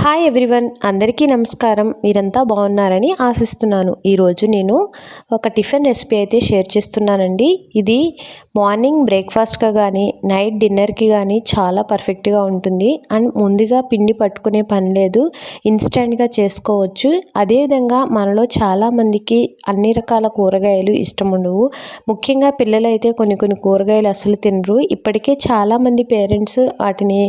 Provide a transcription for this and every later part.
Hi everyone, అందరికీ నమస్కారం. మీరంతా బాగున్నారని ఆశిస్తున్నాను. ఈరోజు నేను ఒక టిఫిన్ రెసిపీ అయితే షేర్ చేస్తున్నానండి. ఇది మార్నింగ్ బ్రేక్ఫాస్ట్గా కానీ నైట్ డిన్నర్కి కానీ చాలా పర్ఫెక్ట్గా ఉంటుంది. అండ్ ముందుగా పిండి పట్టుకునే పని లేదు, ఇన్స్టెంట్గా చేసుకోవచ్చు. అదేవిధంగా మనలో చాలామందికి అన్ని రకాల కూరగాయలు ఇష్టం ఉండవు. ముఖ్యంగా పిల్లలైతే కొన్ని కూరగాయలు అసలు తినరు. ఇప్పటికే చాలామంది పేరెంట్స్ వాటిని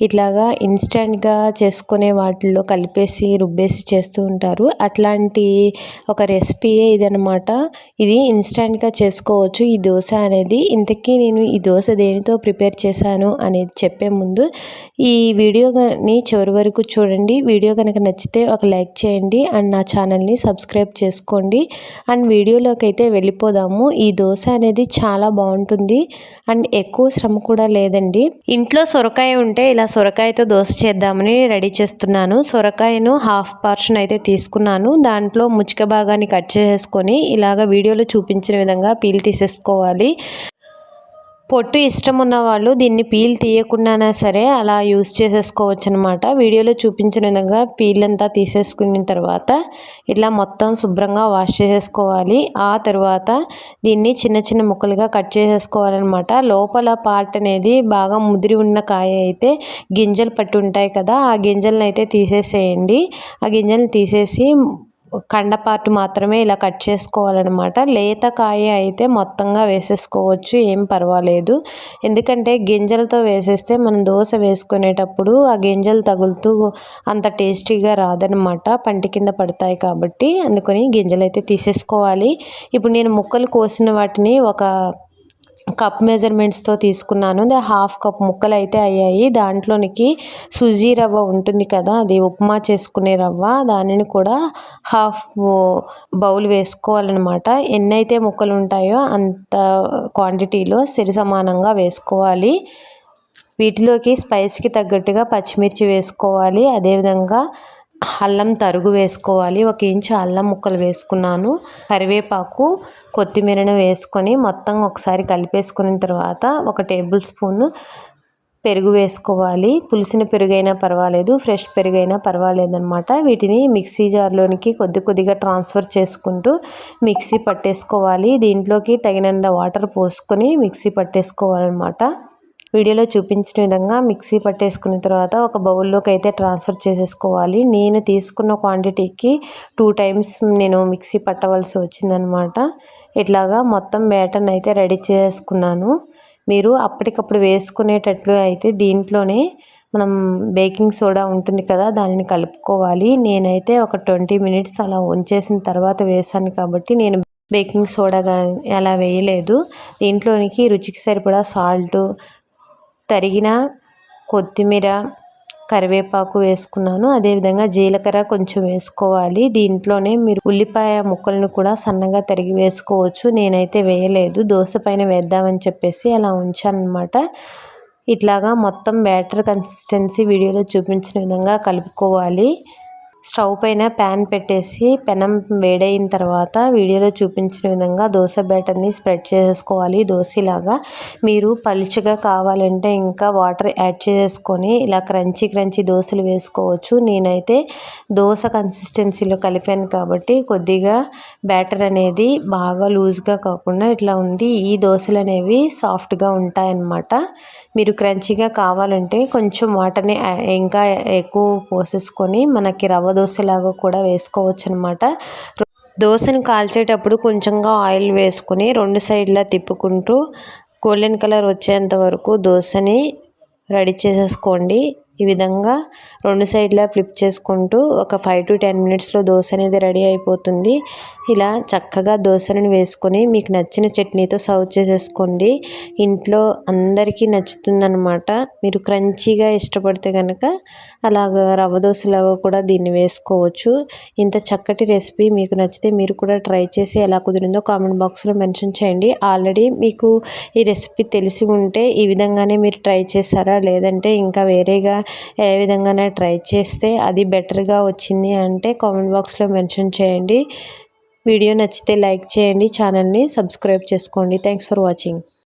ఇట్లాగా ఇన్స్టెంట్గా చేసుకునే వాటిల్లో కలిపేసి రుబ్బేసి చేస్తూ ఉంటారు. అట్లాంటి ఒక రెసిపీయే ఇదనమాట. ఇది ఇన్స్టెంట్గా చేసుకోవచ్చు ఈ దోశ అనేది. ఇంతకీ నేను ఈ దోశ దేనితో ప్రిపేర్ చేశాను అనేది చెప్పే ముందు ఈ వీడియోని చివరి వరకు చూడండి. వీడియో కనుక నచ్చితే ఒక లైక్ చేయండి అండ్ నా ఛానల్ని సబ్స్క్రైబ్ చేసుకోండి. అండ్ వీడియోలోకి అయితే వెళ్ళిపోదాము. ఈ దోశ అనేది చాలా బాగుంటుంది అండ్ ఎక్కువ శ్రమ కూడా లేదండి. ఇంట్లో సొరకాయ ఉంటే ఇలా సొరకాయతో దోశ చేద్దామని రెడీ చేస్తున్నాను. సొరకాయను హాఫ్ పోర్షన్ అయితే తీసుకున్నాను. దాంట్లో ముచ్చిక భాగాన్ని కట్ చేసుకొని ఇలాగ వీడియోలో చూపించిన విధంగా పీల్ తీసేసుకోవాలి. పొట్టు ఇష్టం ఉన్న వాళ్ళు దీన్ని పీల్ తీయకుండానా సరే అలా యూస్ చేసేసుకోవచ్చు అనమాట. వీడియోలో చూపించిన విధంగా పీల్ అంతా తీసేసుకున్న తర్వాత ఇలా మొత్తం శుభ్రంగా వాష్ చేసేసుకోవాలి. ఆ తర్వాత దీన్ని చిన్న చిన్న ముక్కలుగా కట్ చేసేసుకోవాలన్నమాట. లోపల పార్ట్ అనేది బాగా ముదిరి ఉన్న కాయ అయితే గింజలు పట్టి ఉంటాయి కదా, ఆ గింజలను అయితే తీసేసేయండి. ఆ గింజలను తీసేసి కండ పార్ట్ మాత్రమే ఇలా కట్ చేసుకోవాలన్నమాట. లేత కాయ అయితే మొత్తంగా వేసేసుకోవచ్చు, ఏం పర్వాలేదు. ఎందుకంటే గింజలతో వేసేస్తే మనం దోశ వేసుకునేటప్పుడు ఆ గింజలు తగులుతూ అంత టేస్టీగా రాదనమాట, పంటి కింద పడతాయి కాబట్టి. అందుకని గింజలు అయితే తీసేసుకోవాలి. ఇప్పుడు నేను ముక్కలు కోసిన వాటిని ఒక కప్ మెజర్మెంట్స్తో తీసుకున్నాను. హాఫ్ కప్ ముక్కలు అయితే అయ్యాయి. దాంట్లోనికి సుజీ రవ్వ ఉంటుంది కదా, అది ఉప్మా చేసుకునే రవ్వ, దానిని కూడా హాఫ్ బౌల్ వేసుకోవాలన్నమాట. ఎన్నైతే ముక్కలు ఉంటాయో అంత క్వాంటిటీలో సరి సమానంగా వేసుకోవాలి. వీటిలోకి స్పైస్కి తగ్గట్టుగా పచ్చిమిర్చి వేసుకోవాలి. అదేవిధంగా అల్లం తరుగు వేసుకోవాలి. 1 ఇంచు అల్లం ముక్కలు వేసుకున్నాను. కరివేపాకు, కొత్తిమీరను వేసుకొని మొత్తం ఒకసారి కలిపేసుకున్న తర్వాత 1 టేబుల్ స్పూన్ పెరుగు వేసుకోవాలి. పులిసిన పెరుగైనా పర్వాలేదు, ఫ్రెష్ పెరుగైనా పర్వాలేదన్నమాట. వీటిని మిక్సీ జార్లోనికి కొద్దిగా ట్రాన్స్ఫర్ చేసుకుంటూ మిక్సీ పట్టేసుకోవాలి. దీంట్లోకి తగినంత వాటర్ పోసుకొని మిక్సీ పట్టేసుకోవాలన్నమాట. వీడియోలో చూపించిన విధంగా మిక్సీ పట్టేసుకున్న తర్వాత ఒక బౌల్లోకి అయితే ట్రాన్స్ఫర్ చేసేసుకోవాలి. నేను తీసుకున్న క్వాంటిటీకి 2 టైమ్స్ నేను మిక్సీ పట్టవలసి వచ్చిందనమాట. ఇట్లాగా మొత్తం బ్యాటర్ని అయితే రెడీ చేసుకున్నాను. మీరు అప్పటికప్పుడు వేసుకునేటట్లు అయితే దీంట్లోనే మనం బేకింగ్ సోడా ఉంటుంది కదా, దానిని కలుపుకోవాలి. నేనైతే ఒక 20 మినిట్స్ అలా ఉంచేసిన తర్వాత వేసాను కాబట్టి నేను బేకింగ్ సోడా అలా వేయలేదు. దీంట్లోనికి రుచికి సరిపడా సాల్టు, తరిగిన కొత్తిమీర, కరివేపాకు వేసుకున్నాను. అదేవిధంగా జీలకర్ర కొంచెం వేసుకోవాలి. దీంట్లోనే మీరు ఉల్లిపాయ ముక్కలను కూడా సన్నగా తరిగి వేసుకోవచ్చు. నేనైతే వేయలేదు, దోశ పైన వేద్దామని చెప్పేసి అలా ఉంచాను అనమాట. ఇట్లాగా మొత్తం బ్యాటర్ కన్సిస్టెన్సీ వీడియోలో చూపించిన విధంగా కలుపుకోవాలి. స్టవ్ పైన ప్యాన్ పెట్టేసి పెనం వేడైన తర్వాత వీడియోలో చూపించిన విధంగా దోశ బ్యాటర్ని స్ప్రెడ్ చేసేసుకోవాలి దోశలాగా. మీరు పలుచగా కావాలంటే ఇంకా వాటర్ యాడ్ చేసేసుకొని ఇలా క్రంచీ దోశలు వేసుకోవచ్చు. నేనైతే దోశ కన్సిస్టెన్సీలో కలిపాను కాబట్టి కొద్దిగా బ్యాటర్ అనేది బాగా లూజ్గా కాకుండా ఇట్లా ఉంది. ఈ దోశలు అనేవి సాఫ్ట్గా ఉంటాయన్నమాట. మీరు క్రంచీగా కావాలంటే కొంచెం వాటర్ని ఇంకా ఎక్కువ పోసేసుకొని మనకి రవ్వ దోశలాగా కూడా వేసుకోవచ్చు అనమాట. దోశను కాల్చేటప్పుడు కొంచెంగా ఆయిల్ వేసుకొని 2 సైడ్లా తిప్పుకుంటూ గోల్డెన్ కలర్ వచ్చేంత వరకు దోశని రెడీ చేసేసుకోండి. ఈ విధంగా 2 సైడ్లా ఫ్లిప్ చేసుకుంటూ ఒక 5 to 10 మినిట్స్లో దోశ అనేది రెడీ అయిపోతుంది. ఇలా చక్కగా దోశలను వేసుకొని మీకు నచ్చిన చట్నీతో సర్వ్ చేసేసుకోండి. ఇంట్లో అందరికీ నచ్చుతుందన్నమాట. మీరు క్రంచీగా ఇష్టపడితే కనుక అలాగ రవ్వ దోశలాగా కూడా దీన్ని వేసుకోవచ్చు. ఇంత చక్కటి రెసిపీ మీకు నచ్చితే మీరు కూడా ట్రై చేసి ఎలా కుదిరిందో కామెంట్ బాక్స్లో మెన్షన్ చేయండి. ఆల్రెడీ మీకు ఈ రెసిపీ తెలిసి ఉంటే ఈ విధంగానే మీరు ట్రై చేశారా, లేదంటే ఇంకా వేరేగా ఏ విధంగానే ట్రై చేస్తే అది బెటర్గా వచ్చింది అంటే కామెంట్ బాక్స్లో మెన్షన్ చేయండి. వీడియో నచ్చితే లైక్ చేయండి, ఛానల్ని సబ్స్క్రైబ్ చేసుకోండి. Thanks for watching.